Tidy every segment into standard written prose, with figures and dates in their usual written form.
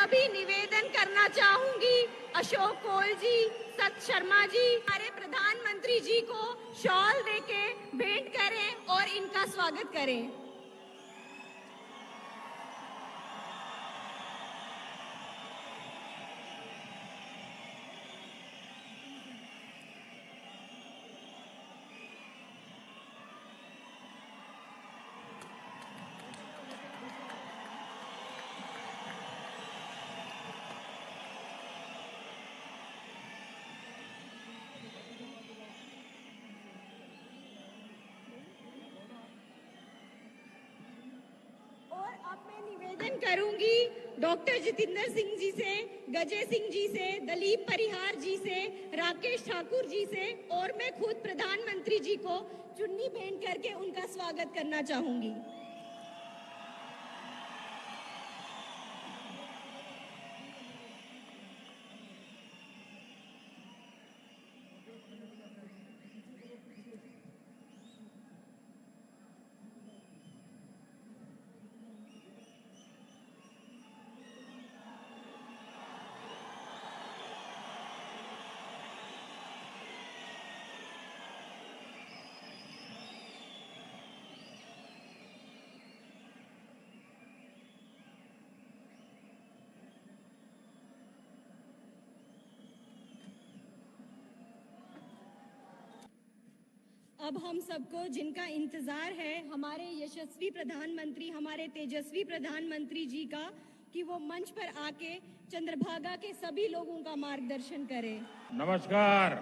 अभी निवेदन करना चाहूंगी अशोक कौल जी, सत शर्मा जी, हमारे प्रधानमंत्री जी को शॉल देके भेंट करें और इनका स्वागत करें। अब मैं निवेदन करूंगी डॉक्टर जितेंद्र सिंह जी से, गजय सिंह जी से, दलीप परिहार जी से, राकेश ठाकुर जी से और मैं खुद प्रधानमंत्री जी को चुन्नी भेंट करके उनका स्वागत करना चाहूंगी। अब हम सबको जिनका इंतजार है हमारे यशस्वी प्रधानमंत्री, हमारे तेजस्वी प्रधानमंत्री जी का, कि वो मंच पर आके चंद्रभागा के सभी लोगों का मार्गदर्शन करें। नमस्कार।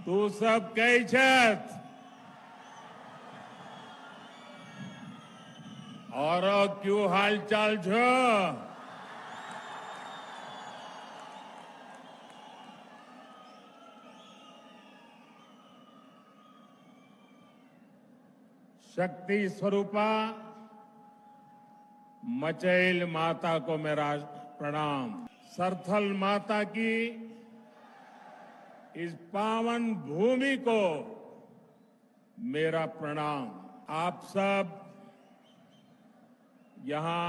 तू सब कई छत और क्यों हालचाल छो? शक्ति स्वरूपा मचैल माता को मेरा प्रणाम। सरथल माता की इस पावन भूमि को मेरा प्रणाम। आप सब यहां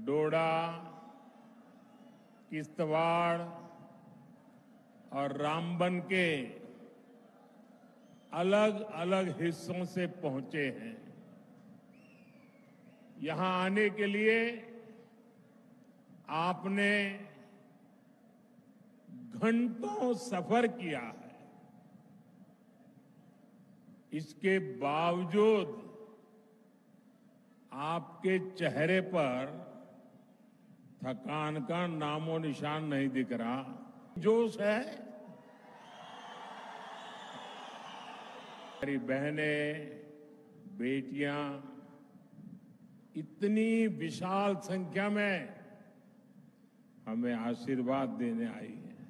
डोडा, किश्तवाड़ और रामबन के अलग अलग हिस्सों से पहुंचे हैं। यहां आने के लिए आपने घंटों सफर किया है। इसके बावजूद आपके चेहरे पर थकान का नामो निशान नहीं दिख रहा। जोश है। हमारी बहनें, बेटियां इतनी विशाल संख्या में हमें आशीर्वाद देने आई हैं।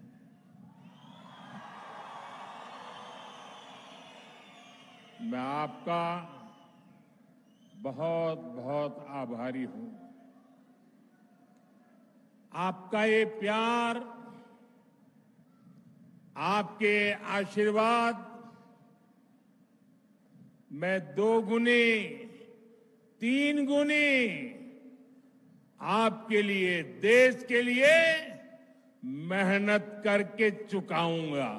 मैं आपका बहुत बहुत आभारी हूं। आपका ये प्यार, आपके आशीर्वाद मैं 2 गुनी, 3 गुनी आपके लिए, देश के लिए मेहनत करके चुकाऊंगा।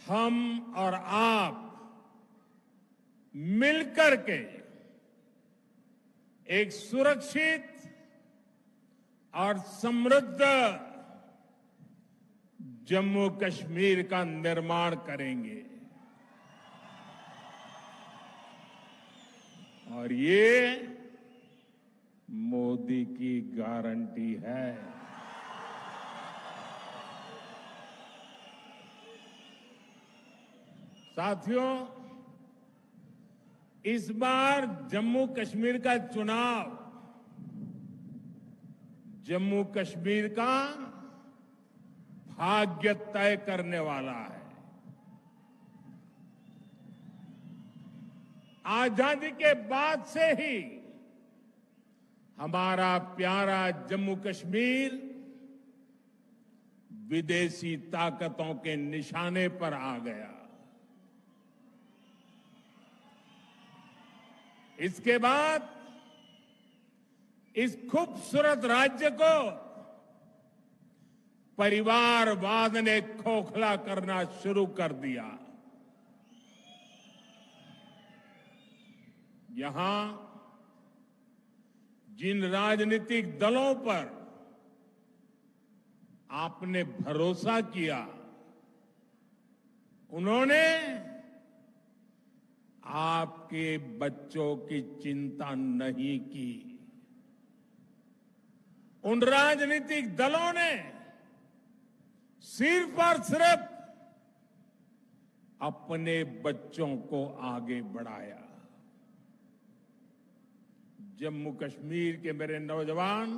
हम और आप मिलकर के एक सुरक्षित और समृद्ध जम्मू कश्मीर का निर्माण करेंगे। और ये मोदी की गारंटी है। साथियों, इस बार जम्मू कश्मीर का चुनाव जम्मू कश्मीर का भाग्य तय करने वाला है। आजादी के बाद से ही हमारा प्यारा जम्मू कश्मीर विदेशी ताकतों के निशाने पर आ गया। इसके बाद इस खूबसूरत राज्य को परिवारवाद ने खोखला करना शुरू कर दिया। यहां जिन राजनीतिक दलों पर आपने भरोसा किया, उन्होंने आपके बच्चों की चिंता नहीं की। उन राजनीतिक दलों ने सिर्फ और सिर्फ अपने बच्चों को आगे बढ़ाया। जम्मू कश्मीर के मेरे नौजवान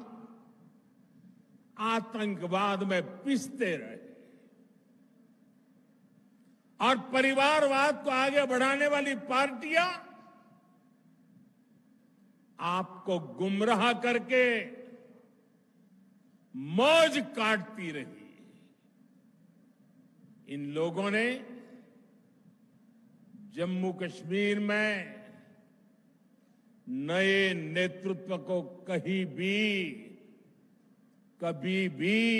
आतंकवाद में पिसते रहे और परिवारवाद को आगे बढ़ाने वाली पार्टियां आपको गुमराह करके मौज काटती रही। इन लोगों ने जम्मू कश्मीर में नए नेतृत्व को कभी भी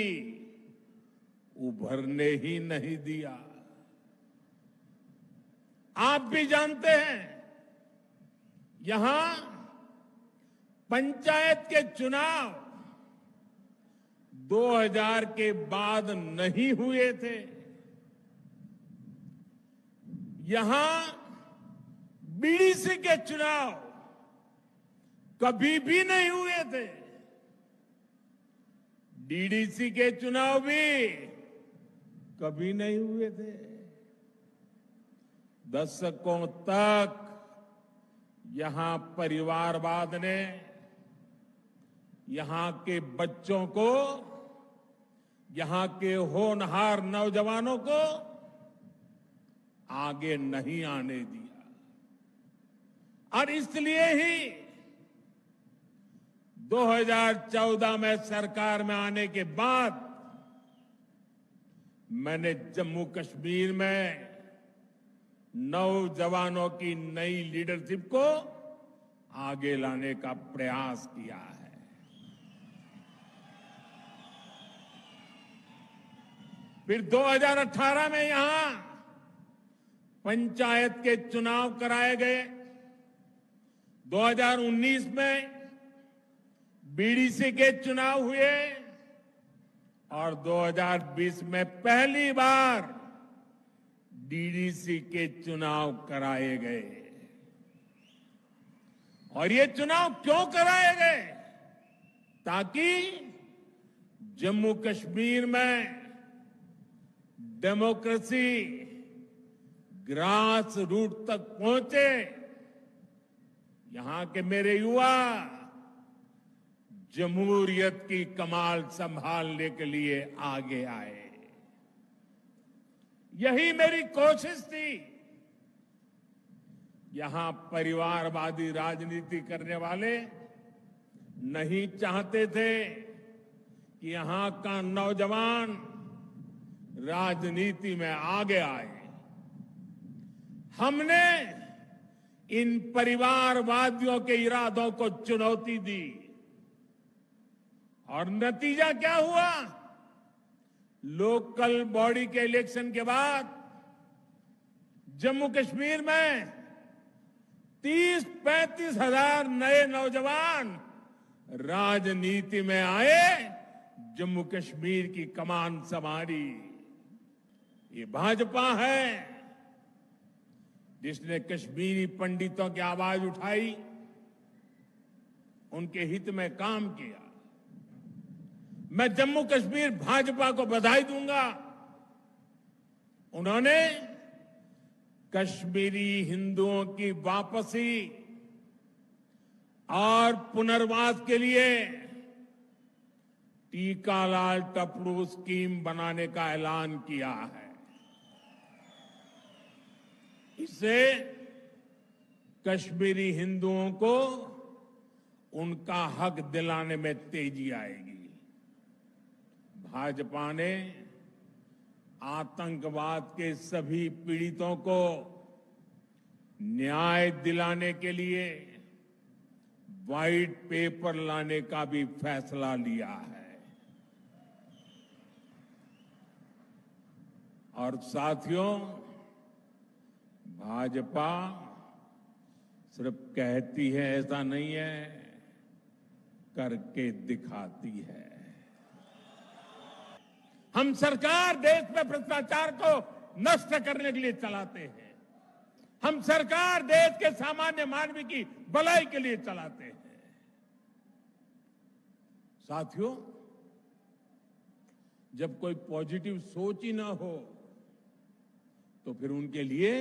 उभरने ही नहीं दिया। आप भी जानते हैं, यहां पंचायत के चुनाव 2000 के बाद नहीं हुए थे। यहां बीडीसी के चुनाव कभी भी नहीं हुए थे। डीडीसी के चुनाव भी कभी नहीं हुए थे। दशकों तक यहां परिवारवाद ने यहां के बच्चों को, यहां के होनहार नौजवानों को आगे नहीं आने दिया। और इसलिए ही 2014 में सरकार में आने के बाद मैंने जम्मू कश्मीर में नौजवानों की नई लीडरशिप को आगे लाने का प्रयास किया है। फिर 2018 में यहां पंचायत के चुनाव कराए गए। 2019 में बीडीसी के चुनाव हुए और 2020 में पहली बार डीडीसी के चुनाव कराए गए। और ये चुनाव क्यों कराए गए? ताकि जम्मू कश्मीर में डेमोक्रेसी ग्रास रूट तक पहुंचे। यहां के मेरे युवा जमहूरियत की कमाल संभालने के लिए आगे आए। यही मेरी कोशिश थी। यहां परिवारवादी राजनीति करने वाले नहीं चाहते थे कि यहां का नौजवान राजनीति में आगे आए। हमने इन परिवारवादियों के इरादों को चुनौती दी और नतीजा क्या हुआ? लोकल बॉडी के इलेक्शन के बाद जम्मू कश्मीर में 30-35 हजार नए नौजवान राजनीति में आए, जम्मू कश्मीर की कमान संभाली। ये भाजपा है जिसने कश्मीरी पंडितों की आवाज उठाई, उनके हित में काम किया। मैं जम्मू कश्मीर भाजपा को बधाई दूंगा। उन्होंने कश्मीरी हिंदुओं की वापसी और पुनर्वास के लिए टीकालाल टपड़ू स्कीम बनाने का ऐलान किया है। इससे कश्मीरी हिंदुओं को उनका हक दिलाने में तेजी आएगी। भाजपा ने आतंकवाद के सभी पीड़ितों को न्याय दिलाने के लिए व्हाइट पेपर लाने का भी फैसला लिया है। और साथियों, भाजपा सिर्फ कहती है ऐसा नहीं है, करके दिखाती है। हम सरकार देश में भ्रष्टाचार को नष्ट करने के लिए चलाते हैं। हम सरकार देश के सामान्य मानव की भलाई के लिए चलाते हैं। साथियों, जब कोई पॉजिटिव सोच ही ना हो तो फिर उनके लिए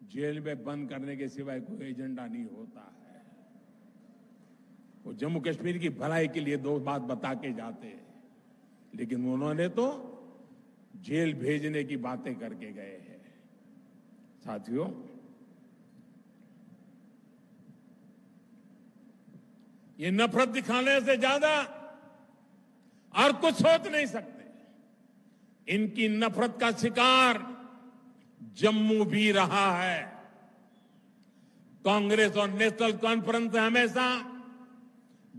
जेल में बंद करने के सिवाय कोई एजेंडा नहीं होता है। वो जम्मू कश्मीर की भलाई के लिए दो बात बता के जाते हैं, लेकिन उन्होंने तो जेल भेजने की बातें करके गए हैं। साथियों, ये नफरत दिखाने से ज्यादा और कुछ सोच नहीं सकते। इनकी नफरत का शिकार जम्मू भी रहा है। कांग्रेस और नेशनल कॉन्फ्रेंस ने हमेशा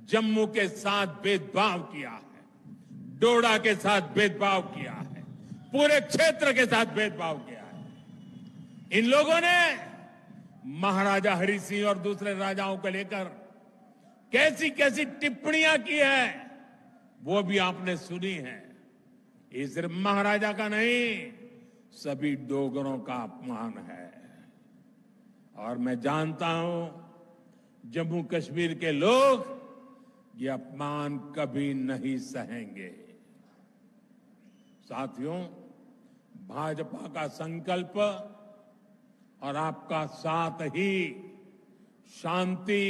जम्मू के साथ भेदभाव किया है, डोडा के साथ भेदभाव किया है, पूरे क्षेत्र के साथ भेदभाव किया है। इन लोगों ने महाराजा हरि सिंह और दूसरे राजाओं को लेकर कैसी कैसी टिप्पणियां की है, वो भी आपने सुनी है। ये सिर्फ महाराजा का नहीं, सभी डोगरों का अपमान है। और मैं जानता हूं जम्मू कश्मीर के लोग ये अपमान कभी नहीं सहेंगे। साथियों, भाजपा का संकल्प और आपका साथ ही शांति,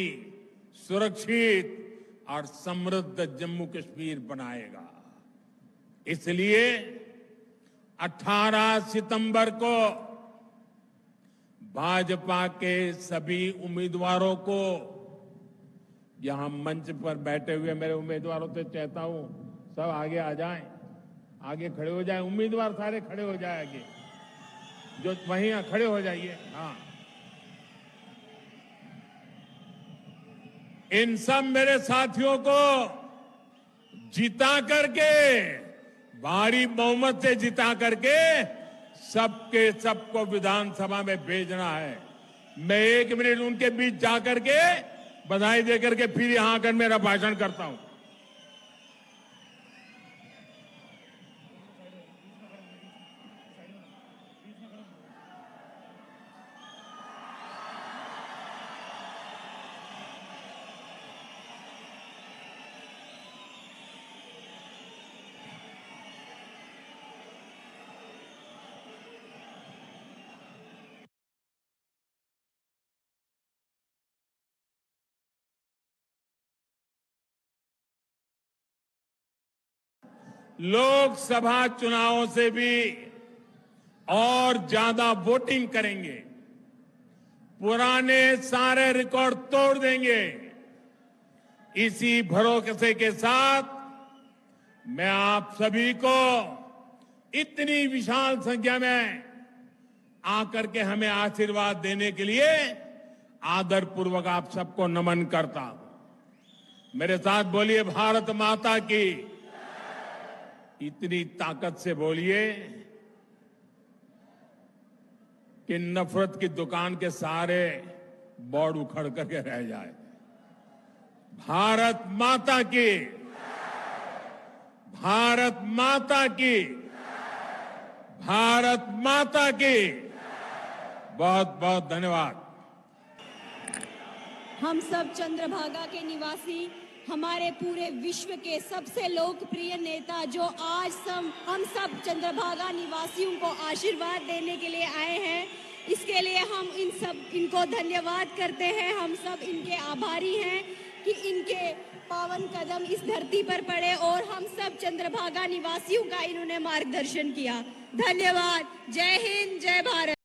सुरक्षित और समृद्ध जम्मू कश्मीर बनाएगा। इसलिए 18 सितंबर को भाजपा के सभी उम्मीदवारों को, यहां मंच पर बैठे हुए मेरे उम्मीदवारों से चाहता हूं सब आगे आ जाएं, आगे खड़े हो जाएं। उम्मीदवार सारे खड़े हो जाएं, आगे जो वहीं खड़े हो जाइए। हाँ, इन सब मेरे साथियों को जिता करके, भारी बहुमत से जिता करके सबके सबको विधानसभा में भेजना है। मैं 1 मिनट उनके बीच जाकर के बधाई देकर के फिर यहां आकर मेरा भाषण करता हूं। लोकसभा चुनावों से भी और ज्यादा वोटिंग करेंगे, पुराने सारे रिकॉर्ड तोड़ देंगे। इसी भरोसे के साथ मैं आप सभी को इतनी विशाल संख्या में आकर के हमें आशीर्वाद देने के लिए आदरपूर्वक आप सबको नमन करता हूं। मेरे साथ बोलिए, भारत माता की। इतनी ताकत से बोलिए कि नफरत की दुकान के सारे बोर्ड उखड़ करके रह जाए। भारत माता की, भारत माता की, भारत माता की। बहुत बहुत धन्यवाद। हम सब चंद्रभागा के निवासी, हमारे पूरे विश्व के सबसे लोकप्रिय नेता जो आज हम सब चंद्रभागा निवासियों को आशीर्वाद देने के लिए आए हैं, इसके लिए हम इनको धन्यवाद करते हैं। हम सब इनके आभारी हैं कि इनके पावन कदम इस धरती पर पड़े और हम सब चंद्रभागा निवासियों का इन्होंने मार्गदर्शन किया। धन्यवाद। जय हिंद, जय भारत।